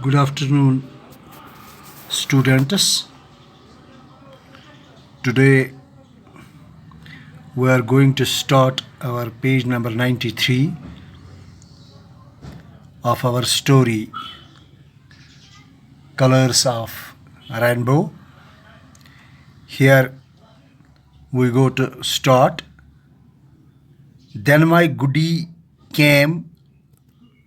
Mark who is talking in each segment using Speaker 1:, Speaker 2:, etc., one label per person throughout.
Speaker 1: Good afternoon, students. Today we are going to start our page number 93 of our story, Colors of Rainbow. Here we go to start. Then my goodie came.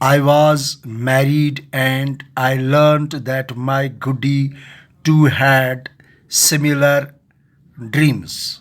Speaker 1: I was married and I learned that my goodie too had similar dreams.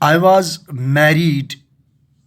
Speaker 1: I was married,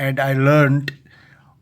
Speaker 1: And I learned,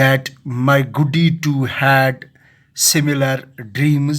Speaker 1: that my goodie too had similar dreams,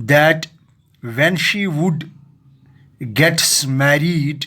Speaker 1: That when she would gets married,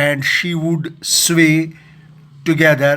Speaker 1: and she would sway together,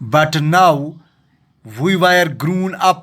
Speaker 1: But now we were grown up,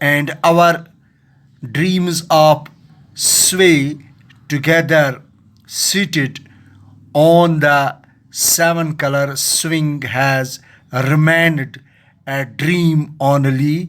Speaker 1: And our dreams of sway together seated on the 7-color swing has remained a dream only.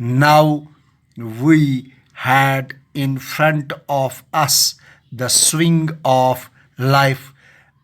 Speaker 1: Now we had in front of us the swing of life.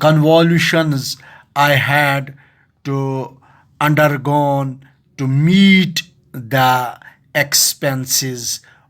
Speaker 1: convolutions I had to undergone to meet the expenses,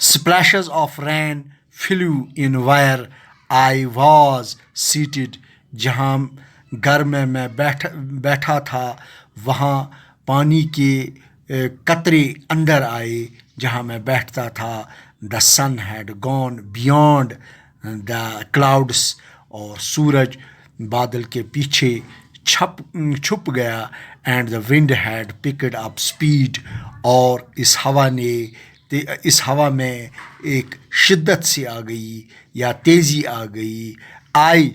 Speaker 1: Splashes of rain flew in where I was seated, گھر میں بیٹھا تھا وہاں پانی کے قطرے اندر آئے جہاں میں بیٹھتا تھا. The sun had gone beyond the clouds, اور سورج بادل کے پیچھے چھپ گیا. And the wind had picked up speed, اور اس ہوا میں ایک شدت سی آ گئی یا تیزی آ گئی. آئی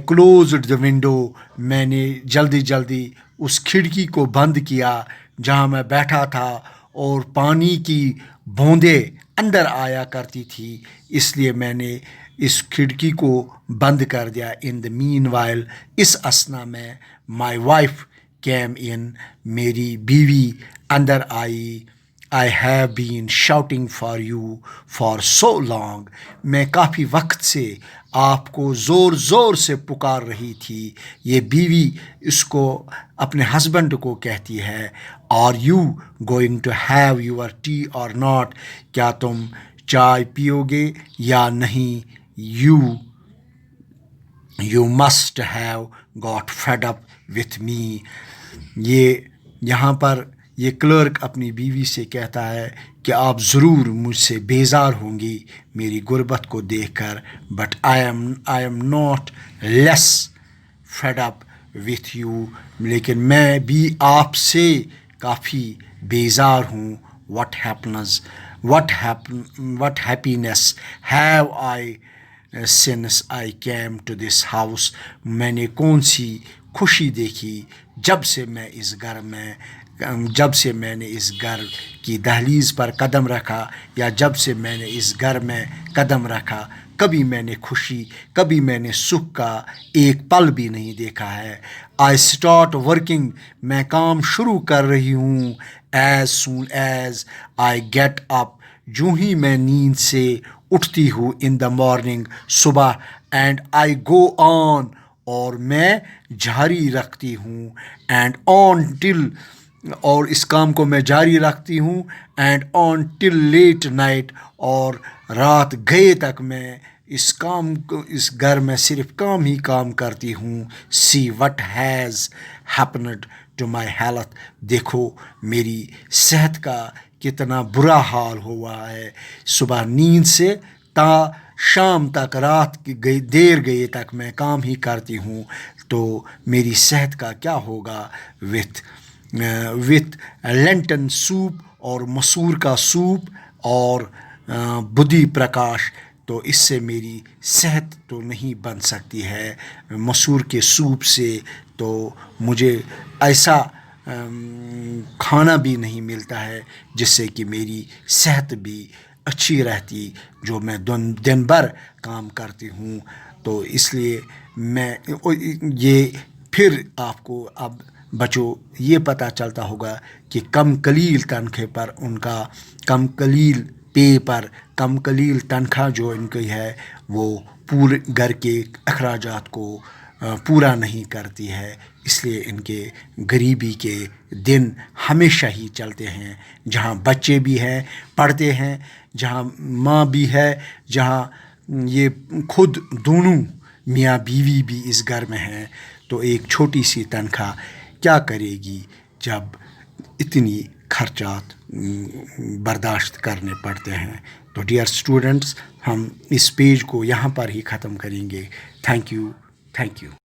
Speaker 1: کلوزڈ دا ونڈو، میں نے جلدی اس کھڑکی کو بند کیا جہاں میں بیٹھا تھا، اور پانی کی بوندیں اندر آیا کرتی تھی، اس لیے میں نے اس کھڑکی کو بند کر دیا. ان دا مین وائل، اس اثنا میں مائی وائف کیم ان، میری بیوی اندر آئی. I have been shouting for you for so long, میں کافی وقت سے آپ کو زور سے پکار رہی تھی. یہ بیوی اس کو اپنے ہسبینڈ کو کہتی ہے. Are you going to have your tea or not, کیا تم چائے پیو گے یا نہیں. You must have got fed up with me. یہاں پر یہ کلرک اپنی بیوی سے کہتا ہے کہ آپ ضرور مجھ سے بیزار ہوں گی میری غربت کو دیکھ کر، but I am not less fed up with you, لیکن میں بھی آپ سے کافی بیزار ہوں. What happiness have I since I came to this house, میں نے کون سی خوشی دیکھی جب سے میں نے اس گھر کی دہلیز پر قدم رکھا، یا جب سے میں نے اس گھر میں قدم رکھا. کبھی میں نے خوشی، کبھی میں نے سکھ کا ایک پل بھی نہیں دیکھا ہے. آئی اسٹارٹ ورکنگ، میں کام شروع کر رہی ہوں. As soon as I get up, جو ہی میں نیند سے اٹھتی ہوں. ان دا مارننگ، صبح. اینڈ آئی گو آن، اور میں جاری رکھتی ہوں. اینڈ آن ٹل، اور اس کام کو میں جاری رکھتی ہوں. And until late night, اور رات گئے تک میں اس گھر میں صرف کام ہی کام کرتی ہوں. See what has happened to my health, دیکھو میری صحت کا کتنا برا حال ہوا ہے. صبح نیند سے تا شام تک، رات کی دیر گئے تک میں کام ہی کرتی ہوں، تو میری صحت کا کیا ہوگا. وتھ لینٹن سوپ، اور مسور کا سوپ، اور بدھی پرکاش، تو اس سے میری صحت تو نہیں بن سکتی ہے. مسور کے سوپ سے تو مجھے ایسا کھانا بھی نہیں ملتا ہے جس سے کہ میری صحت بھی اچھی رہتی، جو میں دن بھر کام کرتی ہوں. تو اس لیے میں یہ پھر آپ کو اب بچوں یہ پتہ چلتا ہوگا کہ کم قلیل تنخواہ پر ان کا کم قلیل پے پر کم قلیل تنخواہ جو ان کی ہے وہ پورے گھر کے اخراجات کو پورا نہیں کرتی ہے. اس لیے ان کے غریبی کے دن ہمیشہ ہی چلتے ہیں. جہاں بچے بھی ہیں پڑھتے ہیں، جہاں ماں بھی ہے، جہاں یہ خود دونوں میاں بیوی بھی اس گھر میں ہیں، تو ایک چھوٹی سی تنخواہ کیا کرے گی جب اتنی خرچات برداشت کرنے پڑتے ہیں. تو ڈیئر اسٹوڈنٹس، ہم اس پیج کو یہاں پر ہی ختم کریں گے. Thank you.